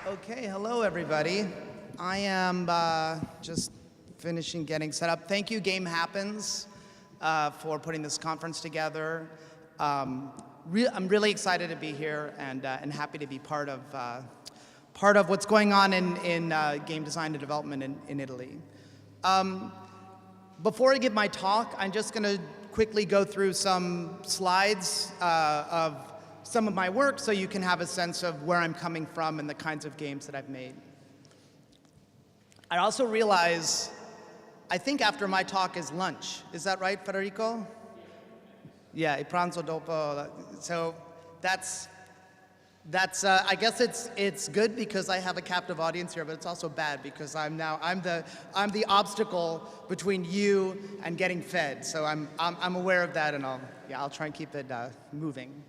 Okay, hello everybody. I am just finishing getting set up. Thank you, Game Happens, for putting this conference together. I'm really excited to be here and happy to be part of what's going on in game design and development in Italy. Before I give my talk, I'm just going to quickly go through some slides of some of my work so you can have a sense of where I'm coming from and the kinds of games that I've made. I also realize, I think after my talk is lunch. Is that right, Federico? Yeah, il pranzo dopo. So that's I guess it's good because I have a captive audience here, but it's also bad because I'm the obstacle between you and getting fed. So I'm aware of that, and I'll try and keep it moving.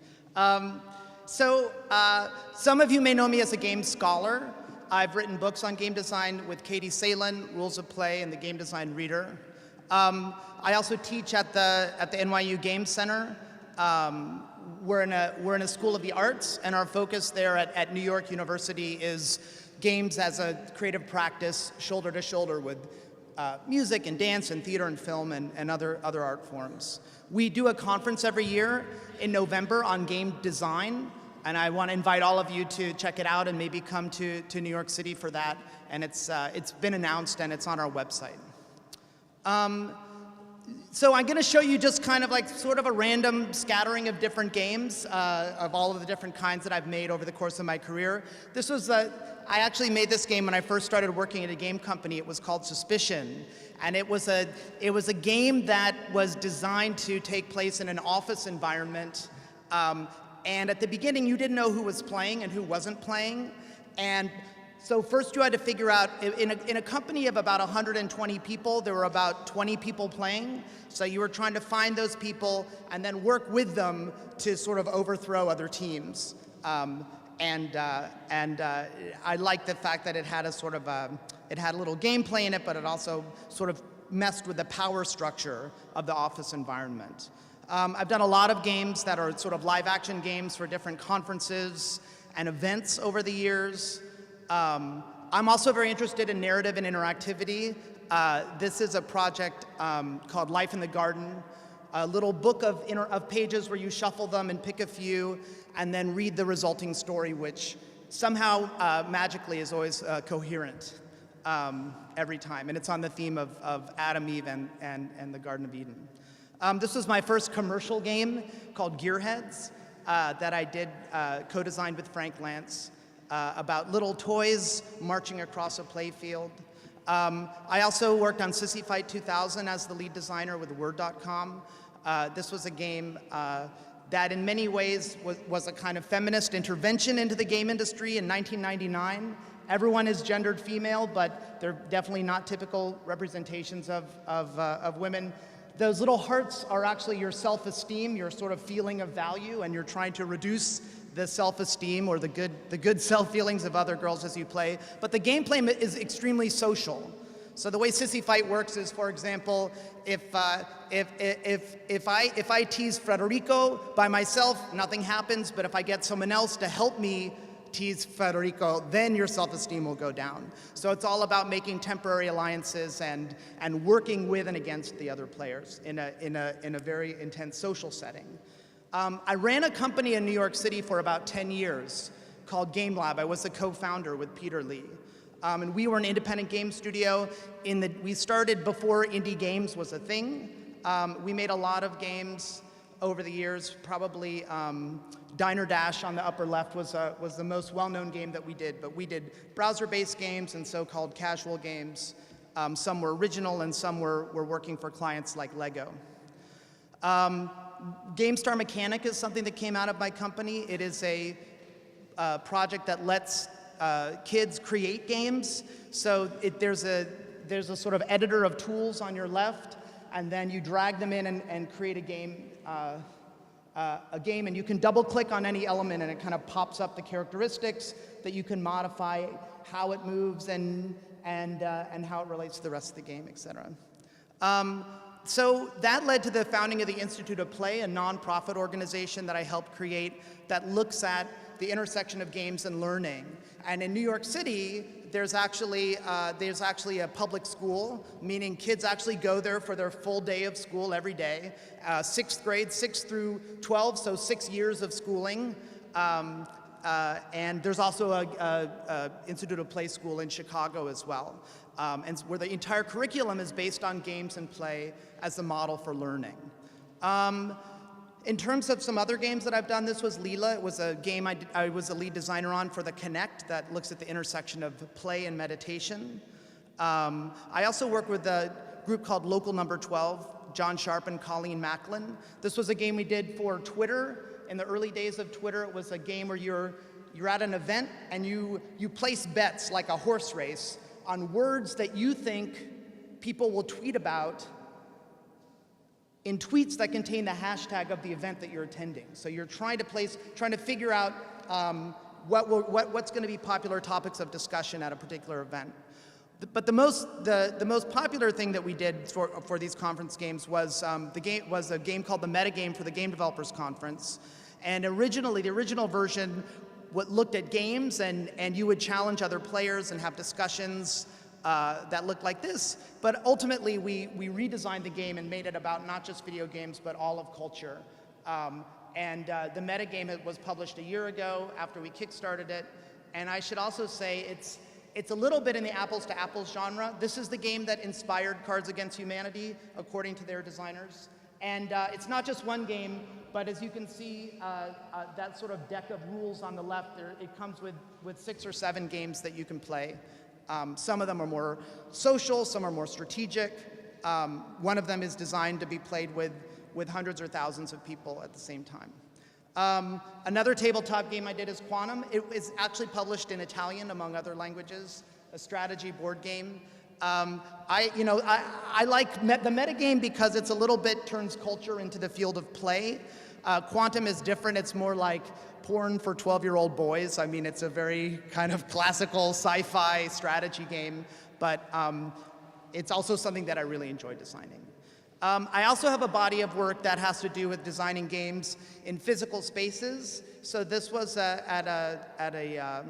Some of you may know me as a game scholar. I've written books on game design with Katie Salen, Rules of Play, and the Game Design Reader. I also teach at the NYU Game Center. We're in a school of the arts, and our focus there at New York University is games as a creative practice, shoulder to shoulder with music and dance and theater and film and other art forms. We do a conference every year in November on game design, and I want to invite all of you to check it out and maybe come to New York City for that. And it's been announced and it's on our website. So I'm going to show you just kind of like sort of a random scattering of different games of all of the different kinds that I've made over the course of my career. I actually made this game when I first started working at a game company. It was called Suspicion, and it was a game that was designed to take place in an office environment. And at the beginning, you didn't know who was playing and who wasn't playing. And so first you had to figure out, in a company of about 120 people, there were about 20 people playing. So you were trying to find those people and then work with them to sort of overthrow other teams. I liked the fact that it had it had a little gameplay in it, but it also sort of messed with the power structure of the office environment. I've done a lot of games that are sort of live action games for different conferences and events over the years. I'm also very interested in narrative and interactivity. This is a project called Life in the Garden, a little book of pages where you shuffle them and pick a few and then read the resulting story, which somehow magically is always coherent every time. And it's on the theme of Adam, Eve, and the Garden of Eden. This was my first commercial game called Gearheads that I did co-designed with Frank Lance. About little toys marching across a playfield. I also worked on Sissy Fight 2000 as the lead designer with Word.com. This was a game that in many ways was a kind of feminist intervention into the game industry in 1999. Everyone is gendered female, but they're definitely not typical representations of women. Those little hearts are actually your self-esteem, your sort of feeling of value, and you're trying to reduce the self-esteem or the good self-feelings of other girls as you play. But the gameplay is extremely social. So the way Sissy Fight works is, for example, if I tease Federico by myself, nothing happens. But if I get someone else to help me tease Federico, then your self-esteem will go down. So it's all about making temporary alliances and working with and against the other players in a very intense social setting. I ran a company in New York City for about 10 years called Game Lab. I was the co-founder with Peter Lee. And we were an independent game studio. We started before indie games was a thing. We made a lot of games over the years. Probably Diner Dash on the upper left was the most well-known game that we did. But we did browser-based games and so-called casual games. Some were original and some were working for clients like Lego. GameStar Mechanic is something that came out of my company. It is a project that lets kids create games. So there's a sort of editor of tools on your left, and then you drag them in and create a game, and you can double-click on any element, and it kind of pops up the characteristics that you can modify, how it moves, and how it relates to the rest of the game, etc. So that led to the founding of the Institute of Play, a nonprofit organization that I helped create that looks at the intersection of games and learning. And in New York City, there's actually a public school, meaning kids actually go there for their full day of school every day. Sixth grade, 6 through 12, so 6 years of schooling. And there's also a Institute of Play school in Chicago as well, and where the entire curriculum is based on games and play as the model for learning. In terms of some other games that I've done, this was Leela. It was a game I was a lead designer on for the Connect that looks at the intersection of play and meditation. I also work with a group called Local Number 12, John Sharp and Colleen Macklin. This was a game we did for Twitter. In the early days of Twitter, it was a game where you're at an event and you place bets like a horse race on words that you think people will tweet about in tweets that contain the hashtag of the event that you're attending. So you're trying to figure out what's going to be popular topics of discussion at a particular event. But the most popular thing that we did for these conference games was a game called the Metagame for the Game Developers Conference. And originally, the original version looked at games, and you would challenge other players and have discussions that looked like this. But ultimately, we redesigned the game and made it about not just video games, but all of culture. The Metagame was published a year ago after we kickstarted it. And I should also say it's a little bit in the apples to apples genre. This is the game that inspired Cards Against Humanity, according to their designers. And it's not just one game, but as you can see, that sort of deck of rules on the left, it comes with 6 or 7 games that you can play. Some of them are more social, some are more strategic. One of them is designed to be played with hundreds or thousands of people at the same time. Another tabletop game I did is Quantum. It is actually published in Italian, among other languages, a strategy board game. I like the metagame because it's a little bit turns culture into the field of play. Quantum is different. It's more like porn for 12-year-old boys. I mean, it's a very kind of classical sci-fi strategy game, but it's also something that I really enjoy designing. I also have a body of work that has to do with designing games in physical spaces. So this was at a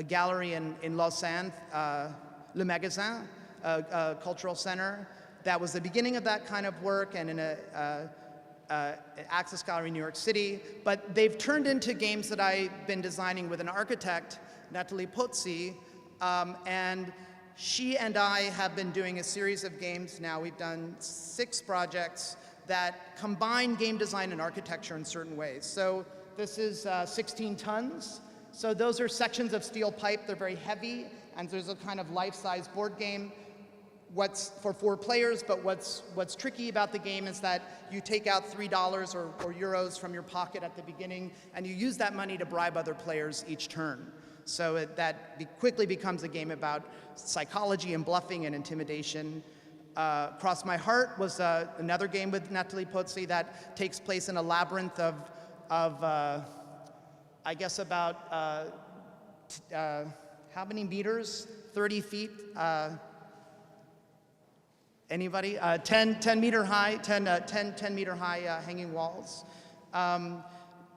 gallery in Lausanne, Le Magasin, a cultural center. That was the beginning of that kind of work, and in Access Gallery in New York City. But they've turned into games that I've been designing with an architect, Natalie Pozzi, and she and I have been doing a series of games now. We've done 6 projects that combine game design and architecture in certain ways. So this is 16 tons. So those are sections of steel pipe. They're very heavy, and there's a kind of life-size board game. What's for 4 players, but what's tricky about the game is that you take out $3 or euros from your pocket at the beginning, and you use that money to bribe other players each turn. So quickly becomes a game about psychology and bluffing and intimidation. Cross My Heart was another game with Natalie Pozzi that takes place in a labyrinth of I guess about how many meters? 30 feet? Anybody? 10 meter high, 10 meter high hanging walls.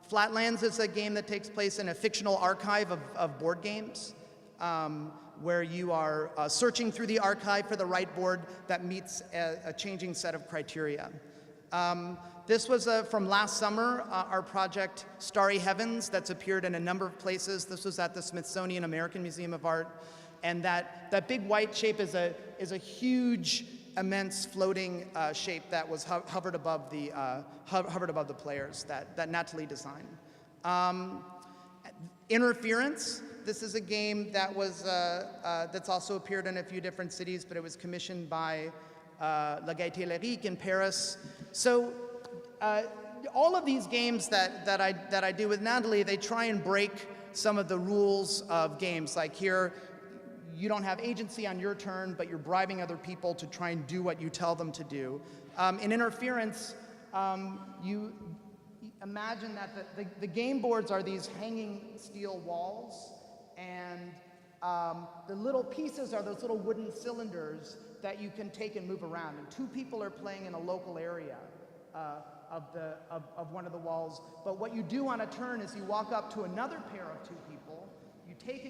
Flatlands is a game that takes place in a fictional archive of board games, where you are searching through the archive for the right board that meets a changing set of criteria. This was from last summer, our project Starry Heavens, that's appeared in a number of places. This was at the Smithsonian American Museum of Art, and that big white shape is a huge, immense floating shape that was hovered above the players that Natalie designed. Interference. This is a game that that's also appeared in a few different cities, but it was commissioned by La Gaieté Lyrique in Paris. So all of these games that I do with Natalie, they try and break some of the rules of games. Like here, you don't have agency on your turn, but you're bribing other people to try and do what you tell them to do. In Interference, you imagine that the game boards are these hanging steel walls, and The little pieces are those little wooden cylinders that you can take and move around. And 2 people are playing in a local area of one of the walls. But what you do on a turn is you walk up to another pair of 2 people, you take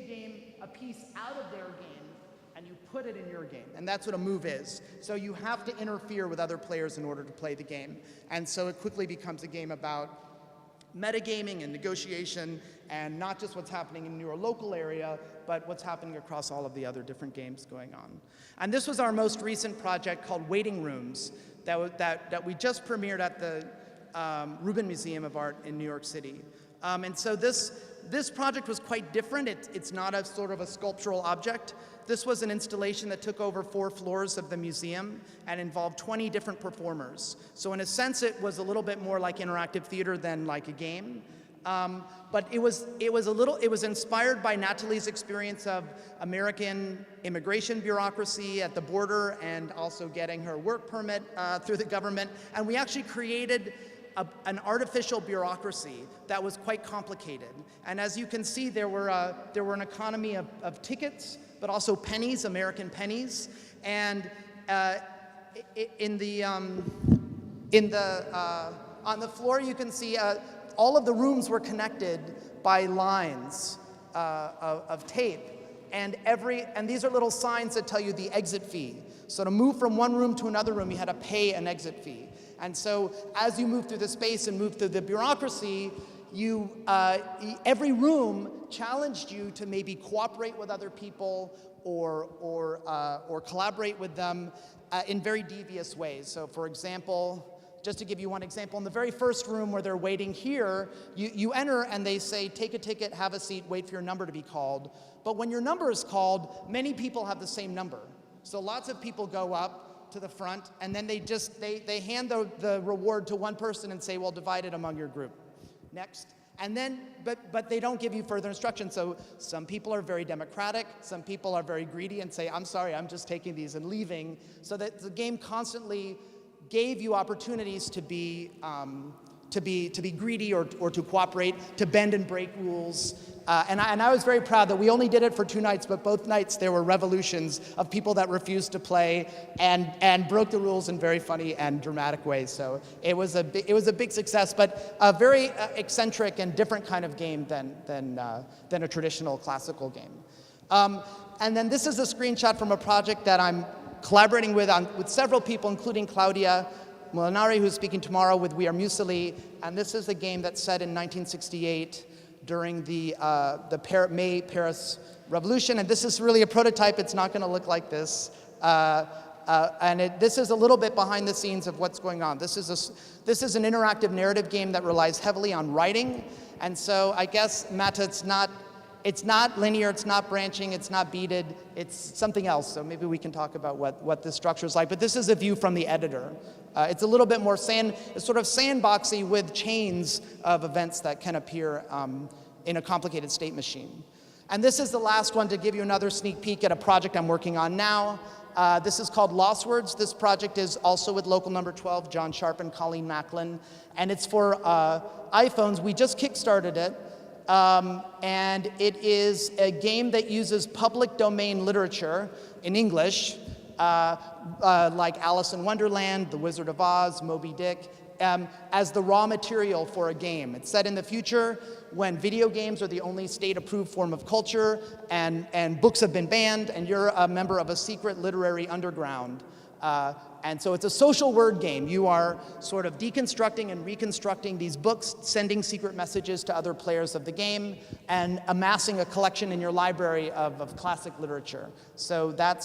a piece out of their game, and you put it in your game. And that's what a move is. So you have to interfere with other players in order to play the game. And so it quickly becomes a game about metagaming and negotiation, and not just what's happening in your local area, but what's happening across all of the other different games going on. And this was our most recent project called Waiting Rooms that we just premiered at the Rubin Museum of Art in New York City. And so this project was quite different. It's not a sort of a sculptural object. This was an installation that took over 4 floors of the museum and involved 20 different performers. So in a sense, it was a little bit more like interactive theater than like a game. But it was inspired by Natalie's experience of American immigration bureaucracy at the border and also getting her work permit through the government. And we actually created an artificial bureaucracy that was quite complicated. And as you can see, there were an economy of tickets, but also pennies, American pennies. And on the floor, you can see all of the rooms were connected by lines of tape. And these are little signs that tell you the exit fee. So to move from one room to another room, you had to pay an exit fee. And so as you move through the space and move through the bureaucracy, every room challenged you to maybe cooperate with other people or collaborate with them in very devious ways. So for example, just to give you one example, in the very first room where they're waiting here, you enter and they say, take a ticket, have a seat, wait for your number to be called. But when your number is called, many people have the same number. So lots of people go up to the front and then they hand the reward to one person and say, well, divide it among your group. Next. And then, but they don't give you further instructions. So some people are very democratic, some people are very greedy and say, I'm sorry, I'm just taking these and leaving. So that the game constantly gave you opportunities to be greedy or to cooperate, to bend and break rules. And I was very proud that we only did it for 2 nights, but both nights there were revolutions of people that refused to play and broke the rules in very funny and dramatic ways. So it was a big success, but a very eccentric and different kind of game than a traditional classical game. And then this is a screenshot from a project that I'm collaborating with several people, including Claudia Molinari, who's speaking tomorrow with We Are Musili. And this is a game that's set in 1968 during the May Paris Revolution. And this is really a prototype. It's not going to look like this. This is a little bit behind the scenes of what's going on. This is an interactive narrative game that relies heavily on writing. And so I guess, Mata, it's not linear, it's not branching, it's not beaded, it's something else. So maybe we can talk about what this structure is like. But this is a view from the editor. It's a little bit more sort of sandboxy with chains of events that can appear in a complicated state machine. And this is the last one to give you another sneak peek at a project I'm working on now. This is called Lost Words. This project is also with Local Number 12, John Sharp and Colleen Macklin. And it's for iPhones. We just kickstarted it. And it is a game that uses public domain literature in English, like Alice in Wonderland, The Wizard of Oz, Moby Dick, as the raw material for a game. It's set in the future when video games are the only state-approved form of culture and books have been banned and you're a member of a secret literary underground. And so it's a social word game. You are sort of deconstructing and reconstructing these books, sending secret messages to other players of the game, and amassing a collection in your library of classic literature. So that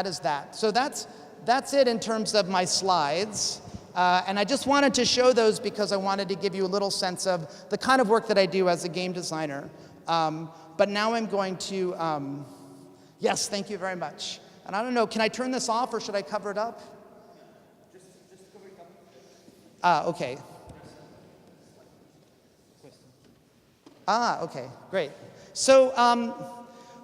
is that. So that's it in terms of my slides. And I just wanted to show those because I wanted to give you a little sense of the kind of work that I do as a game designer. But now I'm going to, yes, thank you very much. And I don't know, can I turn this off or should I cover it up? Just cover it up. Okay. Okay, great. So,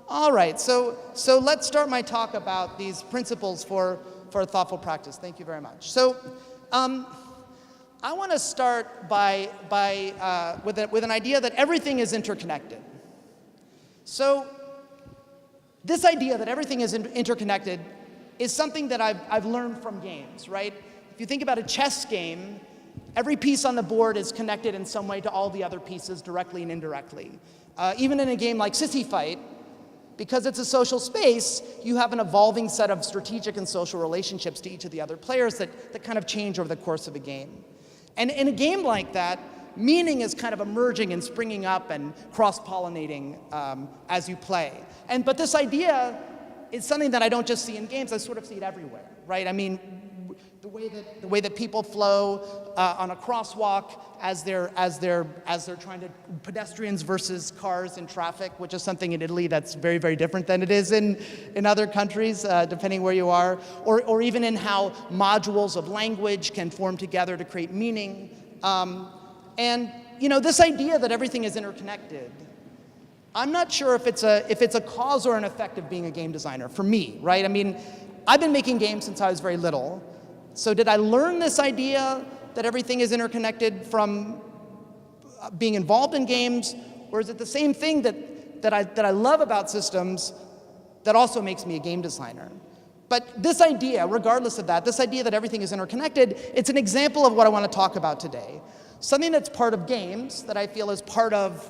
all right, so let's start my talk about these principles for thoughtful practice. Thank you very much. So, I want to start with an idea that everything is interconnected. So, This idea that everything is interconnected is something that I've learned from games, right? If you think about a chess game, every piece on the board is connected in some way to all the other pieces directly and indirectly. Even in a game like Sissy Fight, because it's a social space, you have an evolving set of strategic and social relationships to each of the other players that kind of change over the course of a game. And in a game like that, meaning is kind of emerging and springing up and cross-pollinating as you play. But this idea is something that I don't just see in games, I sort of see it everywhere, right? I mean, the way that people flow on a crosswalk as they're trying to, pedestrians versus cars in traffic, which is something in Italy that's very, very different than it is in other countries, depending where you are, or even in how modules of language can form together to create meaning. And this idea that everything is interconnected, I'm not sure if it's a cause or an effect of being a game designer for me, right? I mean, I've been making games since I was very little. So did I learn this idea that everything is interconnected from being involved in games, or is it the same thing that I love about systems that also makes me a game designer? But this idea, regardless of that, this idea that everything is interconnected, it's an example of what I want to talk about today. Something that's part of games that I feel is part of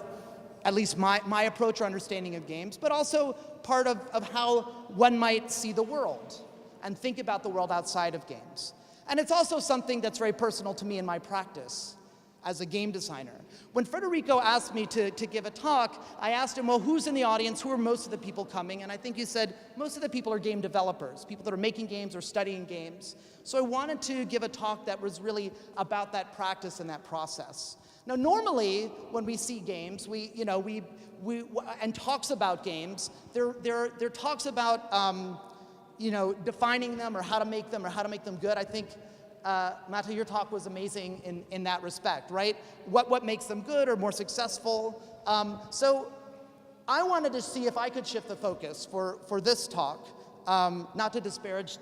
at least my approach or understanding of games, but also part of how one might see the world and think about the world outside of games. And it's also something that's very personal to me in my practice as a game designer. When Federico asked me to give a talk, I asked him, well, who's in the audience? Who are most of the people coming? And I think you said most of the people are game developers, people that are making games or studying games. So I wanted to give a talk that was really about that practice and that process. Now, normally, when we see games, and talks about games, there talks about defining them or how to make them good. I think, Mata, your talk was amazing in that respect, right? What makes them good or more successful. So I wanted to see if I could shift the focus for this talk, not to disparage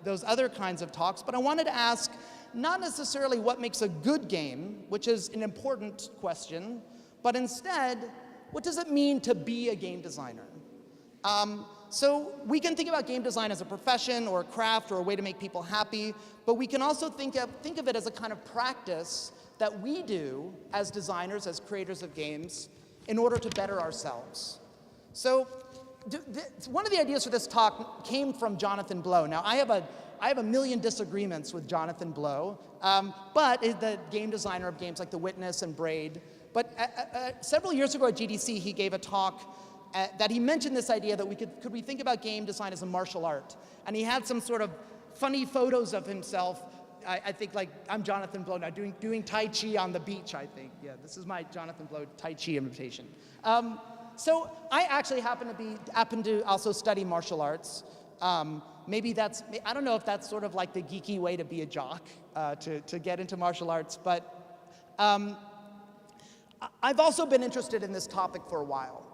those other kinds of talks, but I wanted to ask not necessarily what makes a good game, which is an important question, but instead, what does it mean to be a game designer? So we can think about game design as a profession or a craft or a way to make people happy, but we can also think of it as a kind of practice that we do as designers, as creators of games, in order to better ourselves. So one of the ideas for this talk came from Jonathan Blow. Now, I have a million disagreements with Jonathan Blow, but the game designer of games like The Witness and Braid. But several years ago at GDC, he gave a talk that he mentioned this idea that could we think about game design as a martial art? And he had some sort of funny photos of himself. I think like I'm Jonathan Blow now doing Tai Chi on the beach, I think. Yeah, this is my Jonathan Blow Tai Chi invitation. So I actually happen to also study martial arts. Maybe I don't know if that's sort of like the geeky way to be a jock, to get into martial arts, but I've also been interested in this topic for a while.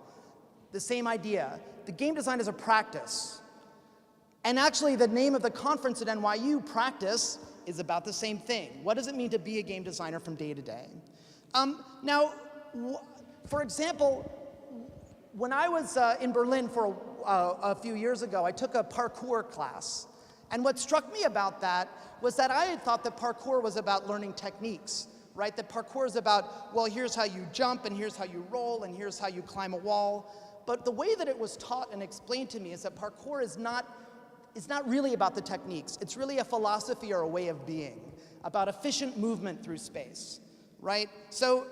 The same idea, the game design is a practice. And actually the name of the conference at NYU, Practice, is about the same thing. What does it mean to be a game designer from day to day? Now, for example, when I was in Berlin for a few years ago, I took a parkour class. And what struck me about that was that I had thought that parkour was about learning techniques, right? That parkour is about, well, here's how you jump, and here's how you roll, and here's how you climb a wall. But the way that it was taught and explained to me is that parkour is not really about the techniques. It's really a philosophy or a way of being, about efficient movement through space, right? So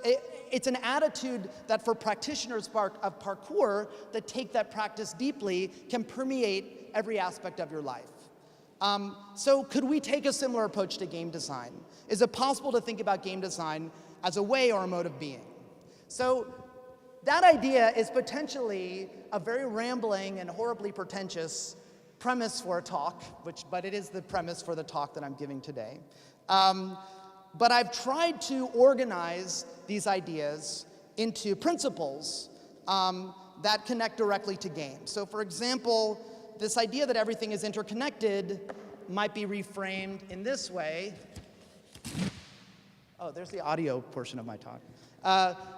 it's an attitude that for practitioners of parkour that take that practice deeply can permeate every aspect of your life. So could we take a similar approach to game design? Is it possible to think about game design as a way or a mode of being? So that idea is potentially a very rambling and horribly pretentious premise for a talk, but it is the premise for the talk that I'm giving today. But I've tried to organize these ideas into principles that connect directly to games. So for example, this idea that everything is interconnected might be reframed in this way. Oh, there's the audio portion of my talk.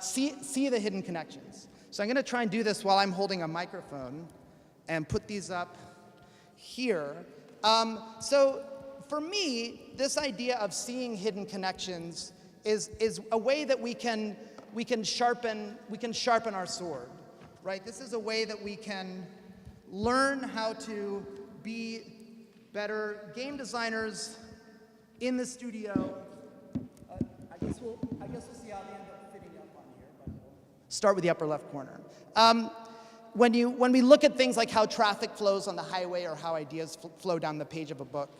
See the hidden connections. So I'm going to try and do this while I'm holding a microphone. and put these up here. So for me, this idea of seeing hidden connections is a way that we can sharpen our sword, right? This is a way that we can learn how to be better game designers in the studio. I guess we'll see how they end up fitting up on here, but we'll start with the upper left corner. When we look at things like how traffic flows on the highway or how ideas flow down the page of a book.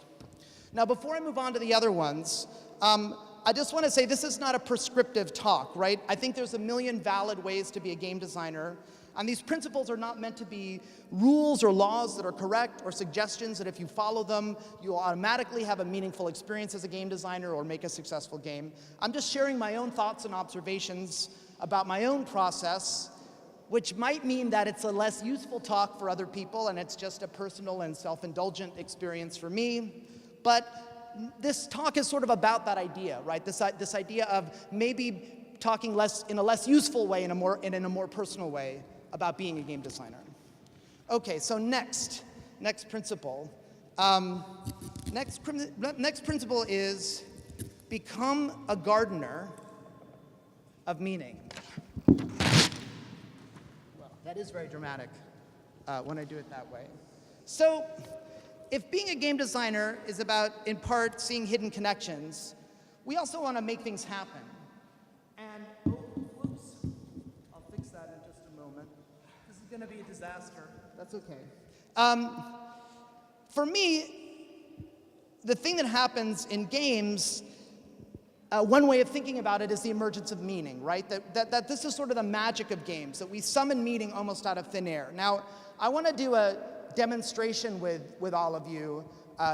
Now, before I move on to the other ones, I just want to say this is not a prescriptive talk, right? I think there's a million valid ways to be a game designer, and these principles are not meant to be rules or laws that are correct or suggestions that if you follow them, you'll automatically have a meaningful experience as a game designer or make a successful game. I'm just sharing my own thoughts and observations about my own process, which might mean that it's a less useful talk for other people and it's just a personal and self-indulgent experience for me. But this talk is sort of about that idea, right? This idea of maybe talking in a less useful way, in a more personal way about being a game designer. Okay, so next principle. Next principle is become a gardener of meaning. Well, that is very dramatic when I do it that way. So, if being a game designer is about, in part, seeing hidden connections, we also want to make things happen. And, whoops, I'll fix that in just a moment. This is going to be a disaster. That's okay. For me, the thing that happens in games, one way of thinking about it is the emergence of meaning, right? That this is sort of the magic of games, that we summon meaning almost out of thin air. Now, I want to do a demonstration with all of you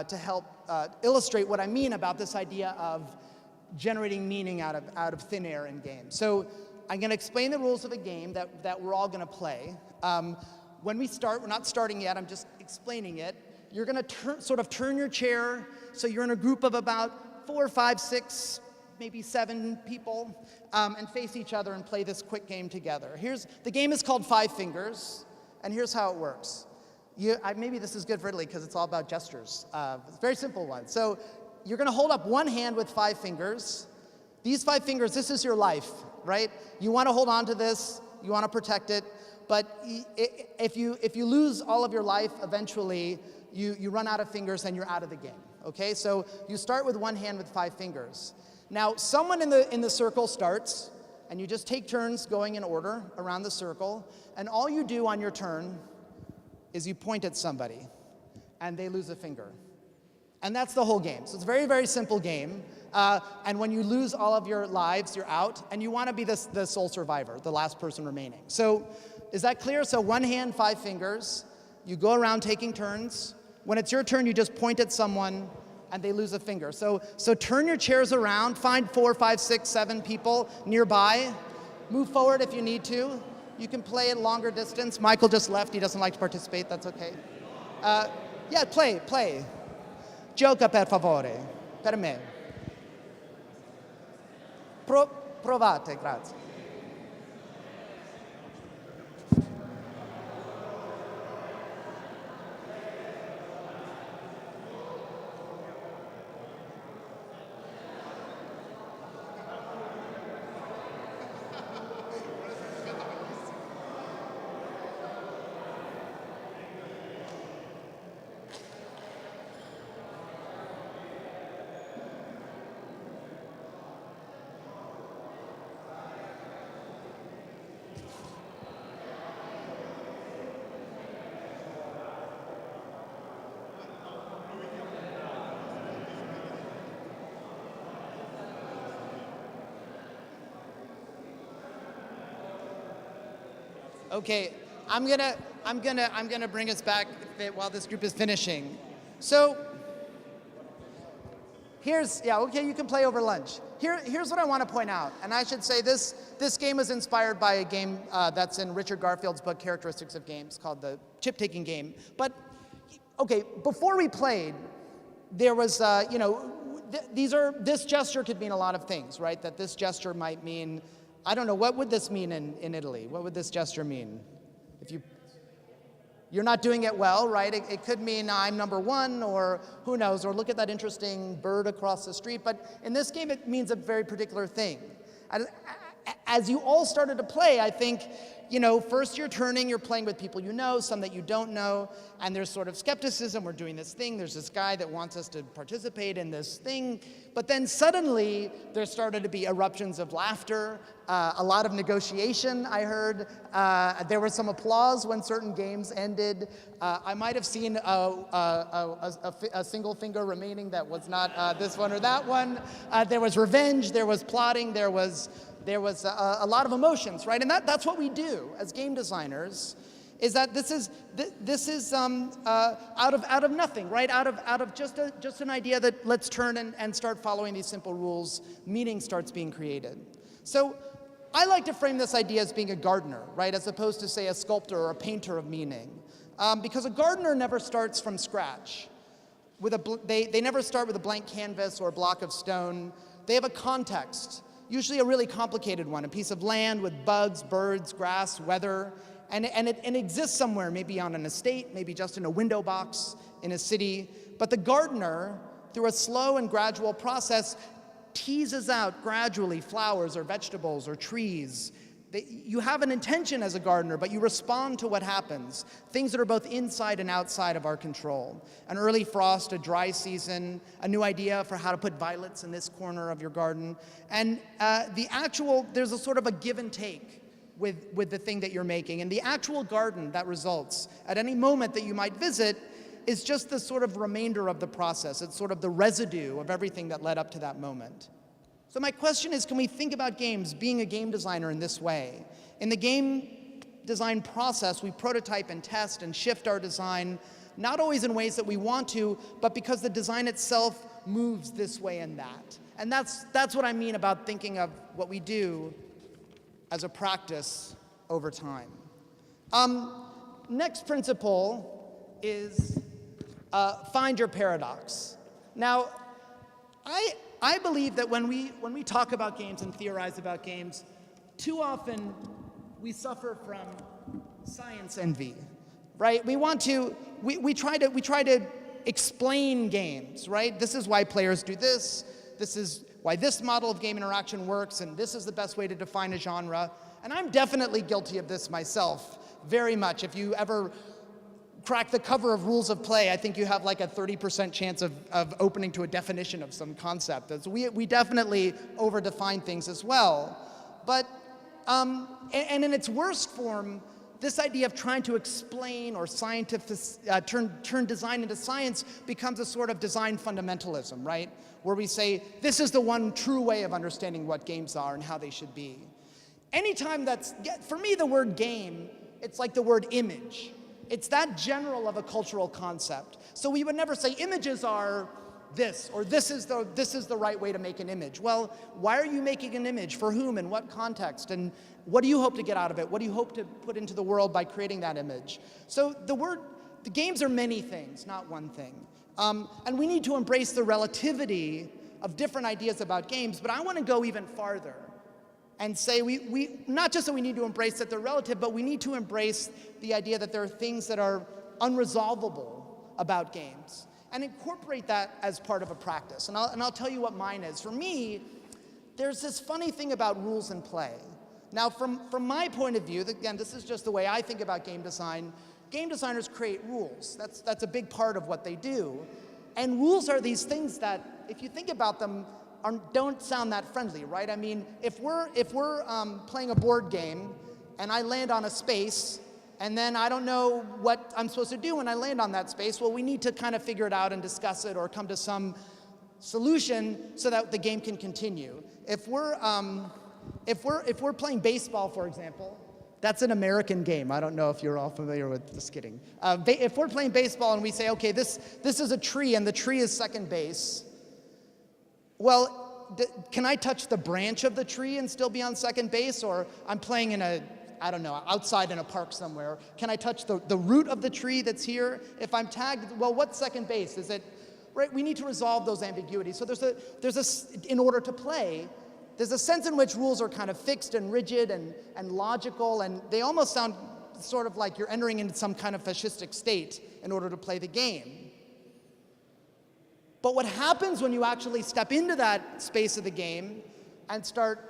to help illustrate what I mean about this idea of generating meaning out of thin air in games. So I'm going to explain the rules of a game that we're all going to play. When we start, we're not starting yet, I'm just explaining it. You're going to sort of turn your chair so you're in a group of about 4, 5, 6, maybe 7 people, and face each other and play this quick game together. The game is called 5 Fingers, and here's how it works. Maybe this is good for Italy because it's all about gestures. It's a very simple one. So you're going to hold up one hand with 5 fingers. These 5 fingers, this is your life, right? You want to hold on to this. You want to protect it. But if you lose all of your life, eventually you run out of fingers and you're out of the game. Okay? So you start with one hand with 5 fingers. Now, someone in the circle starts, and you just take turns going in order around the circle. And all you do on your turn is you point at somebody, and they lose a finger. And that's the whole game. So it's a very, very simple game. And when you lose all of your lives, you're out, and you want to be the sole survivor, the last person remaining. So is that clear? So one hand, 5 fingers. You go around taking turns. When it's your turn, you just point at someone, and they lose a finger. So turn your chairs around, find 4, 5, 6, 7 people nearby. Move forward if you need to. You can play at longer distance. Michael just left. He doesn't like to participate. That's okay. Yeah, play. Gioca per favore. Per me. Provate, grazie. Okay, I'm gonna bring us back while this group is finishing. So okay, you can play over lunch. Here's what I want to point out, and I should say this game is inspired by a game that's in Richard Garfield's book Characteristics of Games called the Chip-Taking Game. But okay, before we played, there was this gesture could mean a lot of things, right? That this gesture might mean, I don't know, what would this mean in Italy? What would this gesture mean? you're not doing it well, right? It could mean I'm number one, or who knows, or look at that interesting bird across the street. But in this game, it means a very particular thing. As you all started to play, I think, first you're turning, you're playing with people you know, some that you don't know, and there's sort of skepticism. We're doing this thing. There's this guy that wants us to participate in this thing. But then suddenly, there started to be eruptions of laughter, a lot of negotiation, I heard. There was some applause when certain games ended. I might have seen a single finger remaining that was not this one or that one. There was revenge, there was plotting, there was a lot of emotions, right? And that's what we do as game designers, is that this is out of nothing, right? Out of just an idea that let's turn and start following these simple rules, meaning starts being created. So I like to frame this idea as being a gardener, right? As opposed to, say, a sculptor or a painter of meaning. Because a gardener never starts from scratch. They never start with a blank canvas or a block of stone. They have a context, usually a really complicated one, a piece of land with bugs, birds, grass, weather, and it exists somewhere, maybe on an estate, maybe just in a window box in a city. But the gardener, through a slow and gradual process, teases out gradually flowers or vegetables or trees. You have an intention as a gardener, but you respond to what happens, things that are both inside and outside of our control. An early frost, a dry season, a new idea for how to put violets in this corner of your garden. And there's a sort of a give and take with the thing that you're making. And the actual garden that results at any moment that you might visit is just the sort of remainder of the process. It's sort of the residue of everything that led up to that moment. So my question is, can we think about games, being a game designer, in this way? In the game design process, we prototype and test and shift our design, not always in ways that we want to, but because the design itself moves this way and that. And that's what I mean about thinking of what we do as a practice over time. Next principle is find your paradox. Now, I believe that when we talk about games and theorize about games, too often we suffer from science envy, right? We try to explain games, right? This is why players do this. This is why this model of game interaction works, and this is the best way to define a genre. And I'm definitely guilty of this myself, very much. If you ever crack the cover of Rules of Play, I think you have like a 30% chance of opening to a definition of some concept. We definitely over-define things as well. But, and in its worst form, this idea of trying to explain or turn design into science becomes a sort of design fundamentalism, right? Where we say, this is the one true way of understanding what games are and how they should be. Anytime for me, the word game, it's like the word image. It's that general of a cultural concept. So we would never say images are this, or this is the right way to make an image. Well, why are you making an image? For whom? In what context? And what do you hope to get out of it? What do you hope to put into the world by creating that image? So the games are many things, not one thing. And we need to embrace the relativity of different ideas about games, but I want to go even farther and say we not just that we need to embrace that they're relative, but we need to embrace the idea that there are things that are unresolvable about games and incorporate that as part of a practice. And I'll tell you what mine is. For me, there's this funny thing about rules and play. Now, from my point of view, again, this is just the way I think about game design. Game designers create rules. That's a big part of what they do. And rules are these things that, if you think about them, don't sound that friendly, right? I mean, if we're playing a board game and I land on a space and then I don't know what I'm supposed to do when I land on that space, well, we need to kind of figure it out and discuss it or come to some solution so that the game can continue. If we're playing baseball, for example, that's an American game. I don't know if you're all familiar with the skidding. If we're playing baseball and we say, okay, this is a tree and the tree is second base, well, can I touch the branch of the tree and still be on second base? Or I'm playing in outside in a park somewhere. Can I touch the root of the tree that's here? If I'm tagged, well, what's second base? Is it, right? We need to resolve those ambiguities. So in order to play, there's a sense in which rules are kind of fixed and rigid and logical, and they almost sound sort of like you're entering into some kind of fascistic state in order to play the game. But what happens when you actually step into that space of the game and start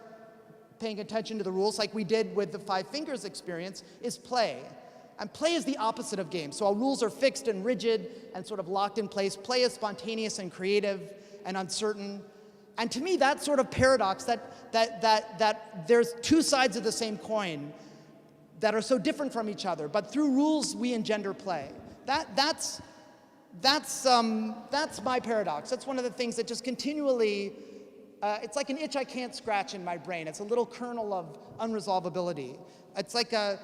paying attention to the rules, like we did with the Five Fingers experience, is play. And play is the opposite of game. So our rules are fixed and rigid and sort of locked in place. Play is spontaneous and creative and uncertain. And to me, that sort of paradox, that there's two sides of the same coin that are so different from each other, but through rules we engender play. That's my paradox. That's one of the things that just continually, it's like an itch I can't scratch in my brain. It's a little kernel of unresolvability. It's like it's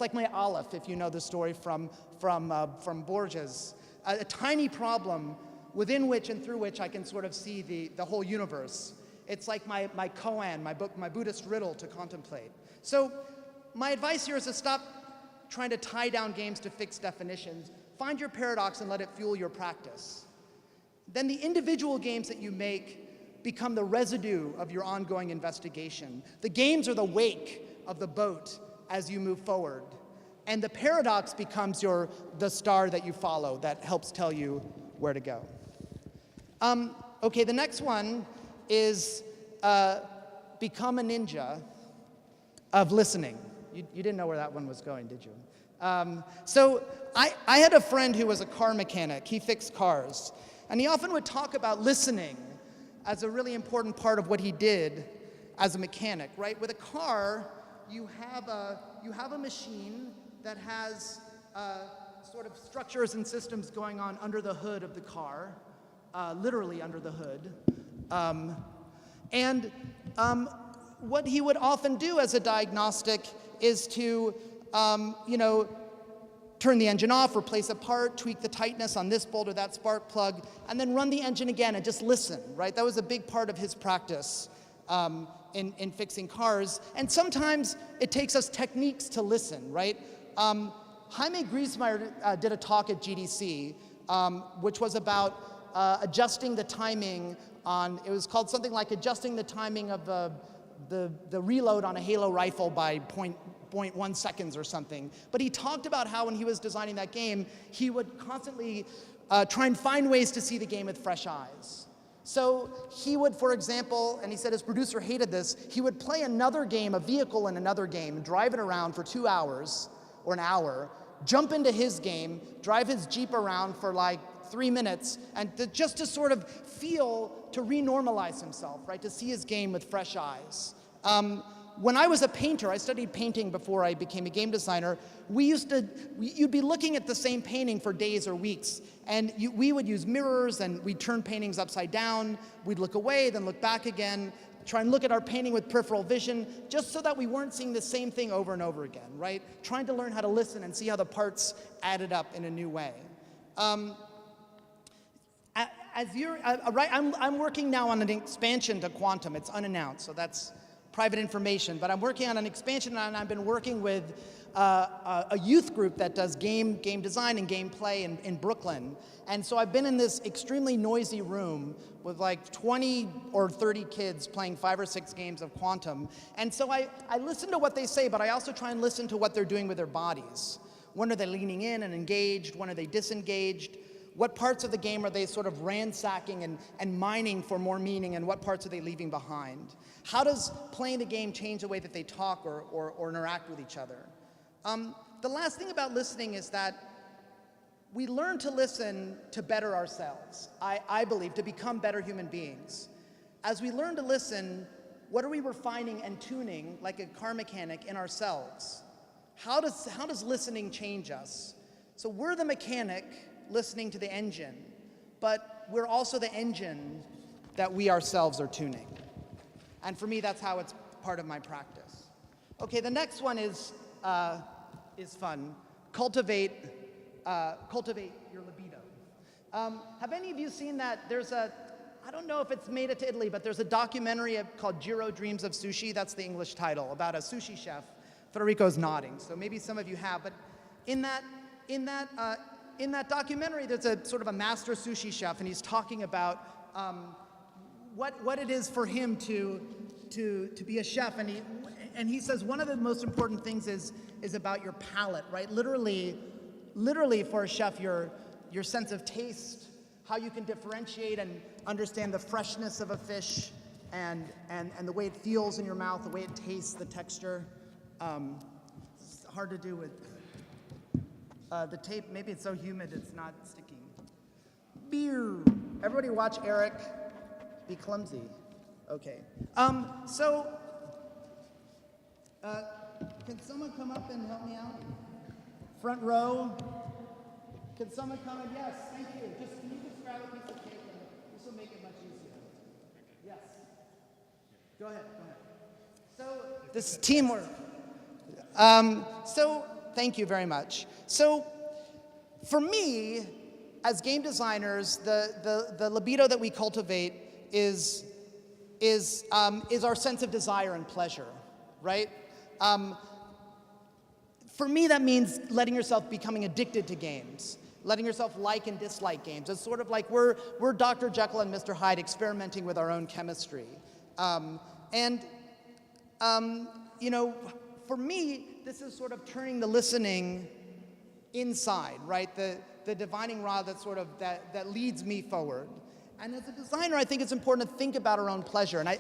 like my Aleph, if you know the story from Borges. A tiny problem within which and through which I can sort of see the whole universe. It's like my koan, my Buddhist riddle to contemplate. So my advice here is to stop trying to tie down games to fixed definitions. Find your paradox and let it fuel your practice. Then the individual games that you make become the residue of your ongoing investigation. The games are the wake of the boat as you move forward. And the paradox becomes the star that you follow that helps tell you where to go. Okay, the next one is become a ninja of listening. You didn't know where that one was going, did you? So I had a friend who was a car mechanic. He fixed cars. And he often would talk about listening as a really important part of what he did as a mechanic, right? With a car, you have a machine that has sort of structures and systems going on under the hood of the car, literally under the hood. What he would often do as a diagnostic is to, turn the engine off, replace a part, tweak the tightness on this bolt or that spark plug, and then run the engine again and just listen, right? That was a big part of his practice in fixing cars. And sometimes it takes us techniques to listen, right? Jaime Griesmeyer did a talk at GDC, which was about adjusting the timing on, it was called something like adjusting the timing of the reload on a Halo rifle by 0.1 seconds or something. But he talked about how when he was designing that game, he would constantly try and find ways to see the game with fresh eyes. So he would, for example, and he said his producer hated this, he would play another game, a vehicle in another game, drive it around for 2 hours or an hour, jump into his game, drive his Jeep around for like 3 minutes, and just to sort of feel, to renormalize himself, right, to see his game with fresh eyes. When I was a painter, I studied painting before I became a game designer, you'd be looking at the same painting for days or weeks, and we would use mirrors, and we'd turn paintings upside down, we'd look away, then look back again, try and look at our painting with peripheral vision, just so that we weren't seeing the same thing over and over again, right? Trying to learn how to listen and see how the parts added up in a new way. I'm working now on an expansion to Quantum. It's unannounced, so that's private information, but I'm working on an expansion, and I've been working with a youth group that does game design and gameplay in Brooklyn. And so I've been in this extremely noisy room with like 20 or 30 kids playing 5 or 6 games of Quantum. And so I listen to what they say, but I also try and listen to what they're doing with their bodies. When are they leaning in and engaged? When are they disengaged? What parts of the game are they sort of ransacking and mining for more meaning, and what parts are they leaving behind? How does playing the game change the way that they talk or interact with each other? The last thing about listening is that we learn to listen to better ourselves, I believe, to become better human beings. As we learn to listen, what are we refining and tuning, like a car mechanic, in ourselves? How does listening change us? So we're the mechanic listening to the engine, but we're also the engine that we ourselves are tuning. And for me, that's how it's part of my practice. Okay, the next one is fun. Cultivate your libido. Have any of you seen that? I don't know if it's made it to Italy, but there's a documentary called Jiro Dreams of Sushi. That's the English title, about a sushi chef. Federico's nodding, so maybe some of you have. But in that documentary, there's a sort of a master sushi chef, and he's talking about what it is for him to be a chef, and And he says one of the most important things is about your palate, right? Literally for a chef, your sense of taste, how you can differentiate and understand the freshness of a fish and the way it feels in your mouth, the way it tastes, the texture. It's hard to do with the tape. Maybe it's so humid it's not sticking. Beer. Everybody watch Eric be clumsy. Okay. Can someone come up and help me out? Front row. Can someone come in? Yes, thank you. Can you just grab a piece of cake and this will make it much easier. Yes. Go ahead. So this is teamwork. Thank you very much. So for me, as game designers, the libido that we cultivate is our sense of desire and pleasure, right? For me, that means letting yourself becoming addicted to games, letting yourself like and dislike games. It's sort of like we're Dr. Jekyll and Mr. Hyde experimenting with our own chemistry. For me, this is sort of turning the listening inside, right? The divining rod that leads me forward. And as a designer, I think it's important to think about our own pleasure. And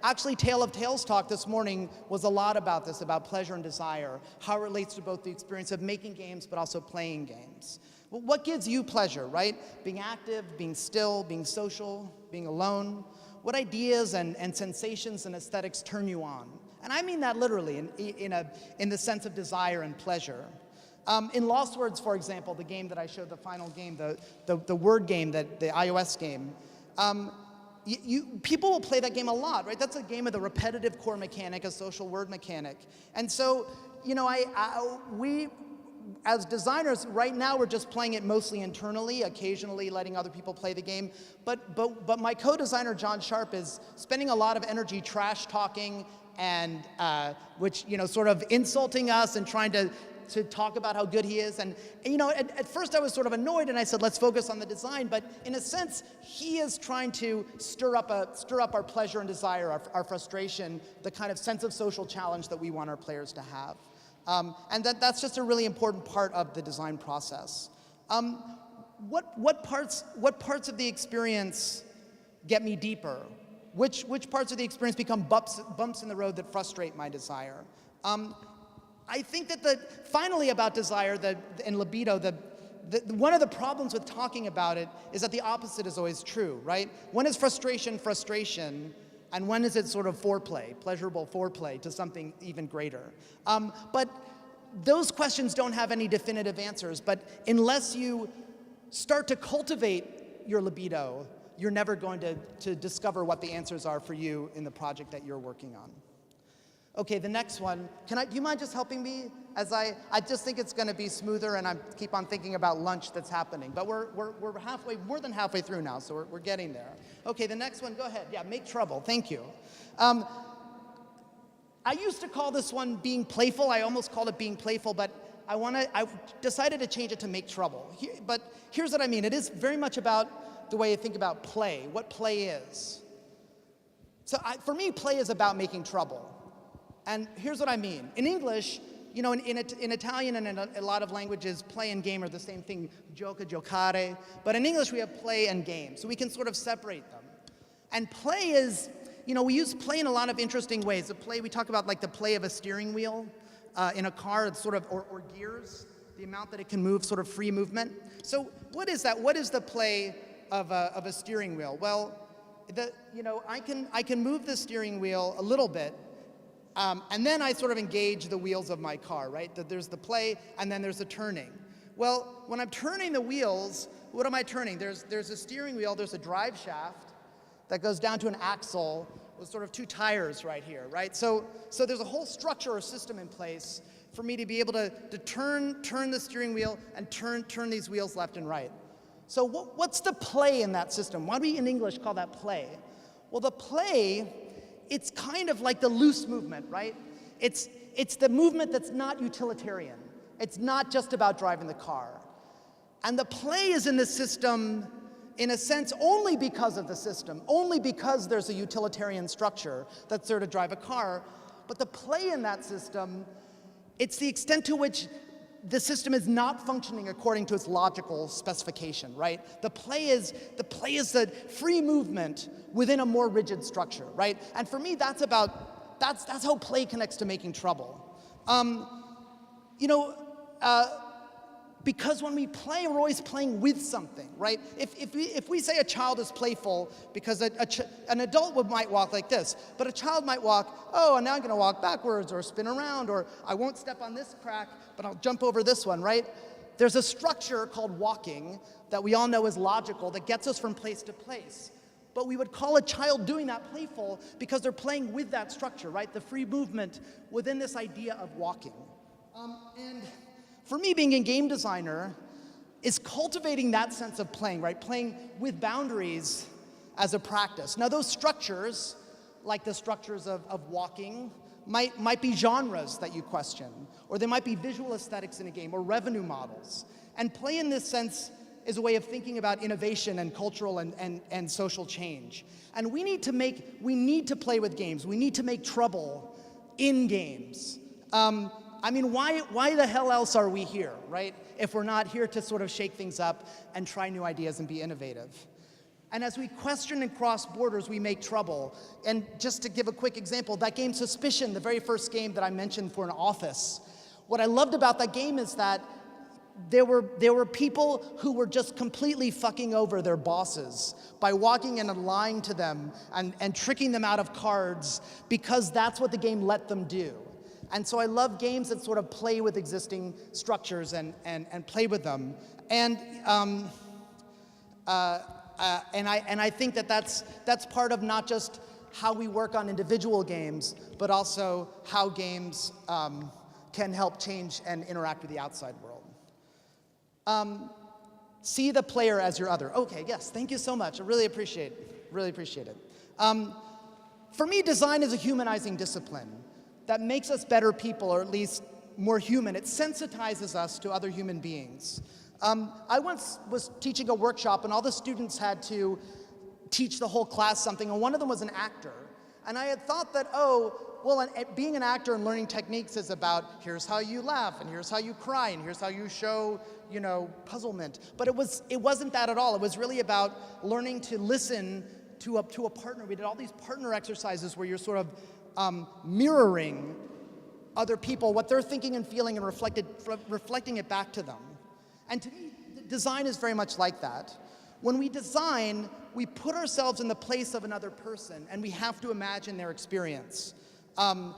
actually, Tale of Tales talk this morning was a lot about this, about pleasure and desire, how it relates to both the experience of making games, but also playing games. Well, what gives you pleasure, right? Being active, being still, being social, being alone. What ideas and sensations and aesthetics turn you on? And I mean that literally in the sense of desire and pleasure. In Lost Words, for example, the game that I showed, the final game, the word game, the iOS game, people will play that game a lot, right? That's a game of the repetitive core mechanic, a social word mechanic. And so, we, as designers, right now we're just playing it mostly internally, occasionally letting other people play the game. But my co-designer, John Sharp, is spending a lot of energy trash talking and sort of insulting us and trying to talk about how good he is. And at first I was sort of annoyed and I said, let's focus on the design. But in a sense, he is trying to stir up our pleasure and desire, our frustration, the kind of sense of social challenge that we want our players to have. And that's just a really important part of the design process. What parts of the experience get me deeper? Which parts of the experience become bumps in the road that frustrate my desire? I think that finally about desire and libido, one of the problems with talking about it is that the opposite is always true, right? When is frustration, and when is it sort of foreplay, pleasurable foreplay to something even greater? But those questions don't have any definitive answers, but unless you start to cultivate your libido, you're never going to discover what the answers are for you in the project that you're working on. Okay, the next one. Do you mind just helping me? As I just think it's going to be smoother, and I keep on thinking about lunch that's happening. But we're more than halfway through now, so we're getting there. Okay, the next one. Go ahead. Yeah, make trouble. Thank you. I used to call this one being playful. I almost called it being playful, but I decided to change it to make trouble. But here's what I mean. It is very much about the way I think about play. What play is. So for me, play is about making trouble. And here's what I mean. In English, in Italian and in a lot of languages, play and game are the same thing, gioca, giocare. But in English, we have play and game, so we can sort of separate them. And play is, we use play in a lot of interesting ways. The play, we talk about like the play of a steering wheel in a car, it's sort of, or gears, the amount that it can move, sort of free movement. So what is that? What is the play of a steering wheel? Well, I can move the steering wheel a little bit, and then I sort of engage the wheels of my car, right? There's the play, and then there's the turning. Well, when I'm turning the wheels, what am I turning? There's a steering wheel, there's a drive shaft that goes down to an axle with sort of two tires right here, right? So there's a whole structure or system in place for me to be able to turn the steering wheel and turn these wheels left and right. So what's the play in that system? Why do we in English call that play? Well, the play, it's kind of like the loose movement, right? It's the movement that's not utilitarian. It's not just about driving the car. And the play is in the system, in a sense, only because of the system, only because there's a utilitarian structure that's there to drive a car. But the play in that system, it's the extent to which the system is not functioning according to its logical specification, right? The play is the free movement within a more rigid structure, right? And for me, that's how play connects to making trouble. Because when we play, we're always playing with something, right? If we say a child is playful, because an adult might walk like this, but a child might walk, oh, and now I'm going to walk backwards or spin around, or I won't step on this crack, but I'll jump over this one, right? There's a structure called walking that we all know is logical that gets us from place to place. But we would call a child doing that playful because they're playing with that structure, right? The free movement within this idea of walking. And for me, being a game designer is cultivating that sense of playing, right? Playing with boundaries as a practice. Now, those structures, like the structures of walking, might be genres that you question, or they might be visual aesthetics in a game, or revenue models. And play in this sense is a way of thinking about innovation and cultural and social change. And we need to play with games. We need to make trouble in games. I mean, why the hell else are we here, right? If we're not here to sort of shake things up and try new ideas and be innovative. And as we question and cross borders, we make trouble. And just to give a quick example, that game Suspicion, the very first game that I mentioned for an office, what I loved about that game is that there were people who were just completely fucking over their bosses by walking in and lying to them and tricking them out of cards because that's what the game let them do. And so I love games that sort of play with existing structures and play with them. And I think that's part of not just how we work on individual games, but also how games can help change and interact with the outside world. See the player as your other. Okay, yes, thank you so much. I really appreciate it. For me, design is a humanizing discipline that makes us better people, or at least more human. It sensitizes us to other human beings. I once was teaching a workshop, and all the students had to teach the whole class something, and one of them was an actor. And I had thought that, being an actor and learning techniques is about here's how you laugh, and here's how you cry, and here's how you show, puzzlement. But it wasn't that at all. It was really about learning to listen to a partner. We did all these partner exercises where you're sort of mirroring other people, what they're thinking and feeling, and reflecting it back to them. And to me, design is very much like that. When we design, we put ourselves in the place of another person, and we have to imagine their experience. In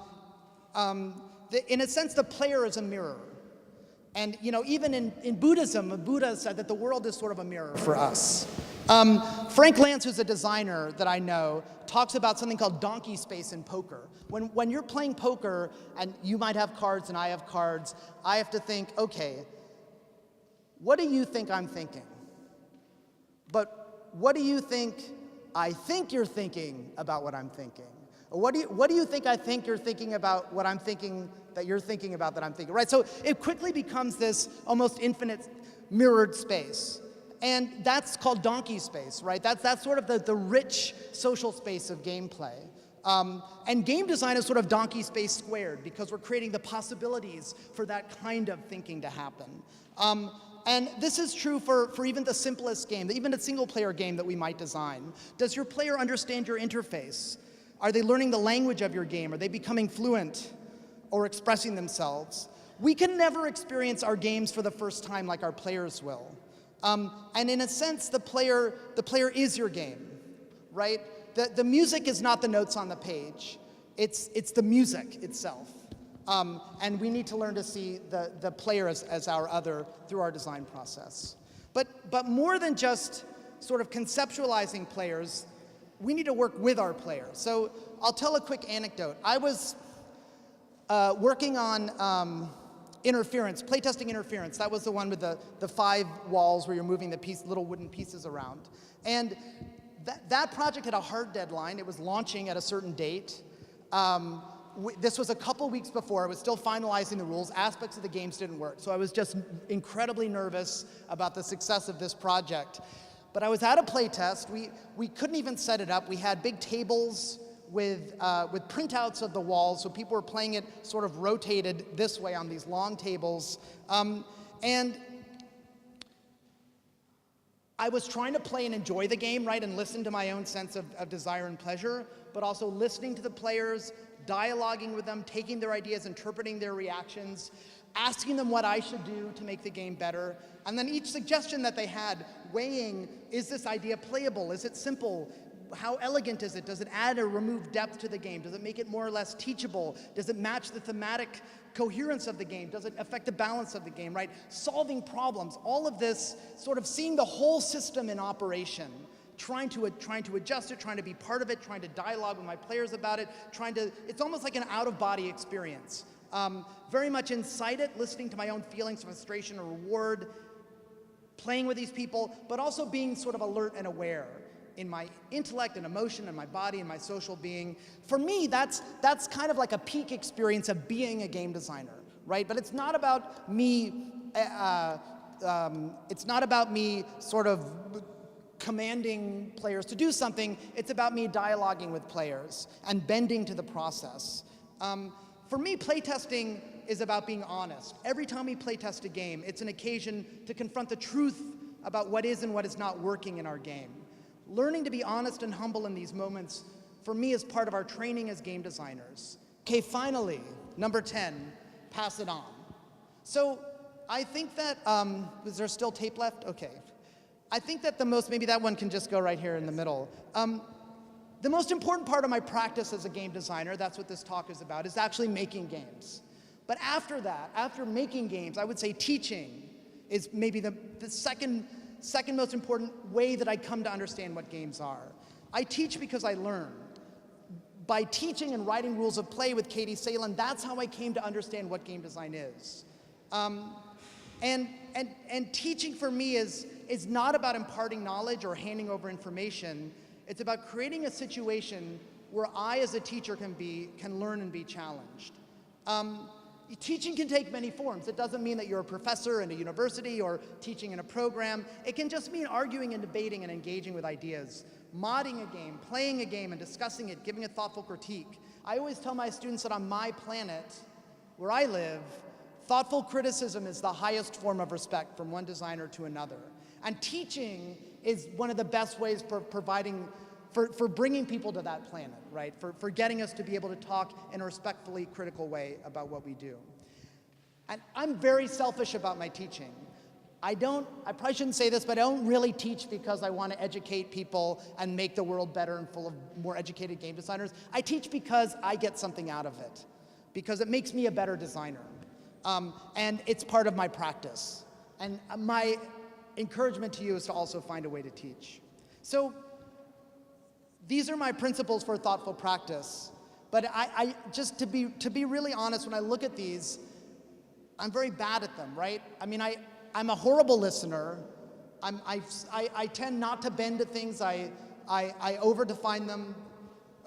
a sense, the player is a mirror. And even in Buddhism, Buddha said that the world is sort of a mirror for us. Frank Lance, who's a designer that I know, talks about something called donkey space in poker. When you're playing poker, and you might have cards and I have cards, I have to think, okay, what do you think I'm thinking? But what do you think I think you're thinking about what I'm thinking? Or what do you think I think you're thinking about what I'm thinking that you're thinking about that I'm thinking, right? So it quickly becomes this almost infinite mirrored space. And that's called donkey space, right? That's sort of the rich social space of gameplay. And game design is sort of donkey space squared, because we're creating the possibilities for that kind of thinking to happen. And this is true for even the simplest game, even a single-player game that we might design. Does your player understand your interface? Are they learning the language of your game? Are they becoming fluent or expressing themselves? We can never experience our games for the first time like our players will. And in a sense, the player is your game, right? The music is not the notes on the page. It's the music itself. And we need to learn to see the player as our other through our design process. But more than just sort of conceptualizing players, we need to work with our players. So I'll tell a quick anecdote. I was working on interference, playtesting interference. That was the one with the 5 walls where you're moving the little wooden pieces around. And that project had a hard deadline. It was launching at a certain date. This was a couple weeks before. I was still finalizing the rules. Aspects of the games didn't work. So I was just incredibly nervous about the success of this project. But I was at a playtest. We couldn't even set it up. We had big tables with printouts of the walls, so people were playing it sort of rotated this way on these long tables. And I was trying to play and enjoy the game, right, and listen to my own sense of desire and pleasure, but also listening to the players, dialoguing with them, taking their ideas, interpreting their reactions, asking them what I should do to make the game better, and then each suggestion that they had, weighing, is this idea playable? Is it simple? How elegant is it? Does it add or remove depth to the game? Does it make it more or less teachable? Does it match the thematic coherence of the game? Does it affect the balance of the game, right? Solving problems, all of this, sort of seeing the whole system in operation, trying to adjust it, trying to be part of it, trying to dialogue with my players about it, it's almost like an out-of-body experience. Very much inside it, listening to my own feelings, frustration, or reward, playing with these people, but also being sort of alert and aware in my intellect and emotion and my body and my social being. For me, that's kind of like a peak experience of being a game designer, right? But it's not about me, sort of commanding players to do something. It's about me dialoguing with players and bending to the process. For me, playtesting is about being honest. Every time we playtest a game, it's an occasion to confront the truth about what is and what is not working in our game. Learning to be honest and humble in these moments, for me, is part of our training as game designers. Okay, finally, number 10, pass it on. So I think that, is there still tape left? Okay. I think that maybe that one can just go right here in the middle. The most important part of my practice as a game designer, that's what this talk is about, is actually making games. But after that, after making games, I would say teaching is maybe the second most important way that I come to understand what games are. I teach because I learn. By teaching and writing rules of play with Katie Salen, that's how I came to understand what game design is. And teaching for me is not about imparting knowledge or handing over information. It's about creating a situation where I, as a teacher, can learn and be challenged. Teaching can take many forms. It doesn't mean that you're a professor in a university or teaching in a program. It can just mean arguing and debating and engaging with ideas, modding a game, playing a game and discussing it, giving a thoughtful critique. I always tell my students that on my planet, where I live, thoughtful criticism is the highest form of respect from one designer to another. And teaching is one of the best ways for bringing people to that planet, right? For getting us to be able to talk in a respectfully critical way about what we do. And I'm very selfish about my teaching. I probably shouldn't say this, but I don't really teach because I want to educate people and make the world better and full of more educated game designers. I teach because I get something out of it, because it makes me a better designer. And it's part of my practice. And my encouragement to you is to also find a way to teach. So these are my principles for thoughtful practice. But I just to be really honest, when I look at these, I'm very bad at them, right? I mean, I'm a horrible listener. I tend not to bend to things. I over-define them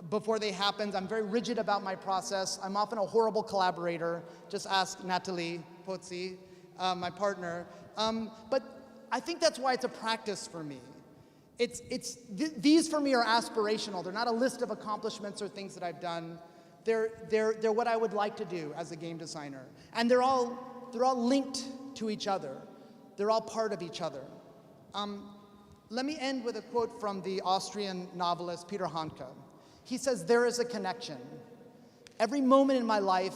before they happen. I'm very rigid about my process. I'm often a horrible collaborator. Just ask Natalie Pozzi, my partner. But I think that's why it's a practice for me. These for me are aspirational. They're not a list of accomplishments or things that I've done. They're what I would like to do as a game designer. And they're all linked to each other. They're all part of each other. Let me end with a quote from the Austrian novelist Peter Handke. He says, "There is a connection. Every moment in my life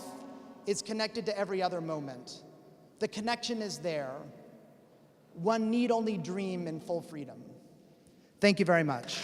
is connected to every other moment. The connection is there. One need only dream in full freedom." Thank you very much.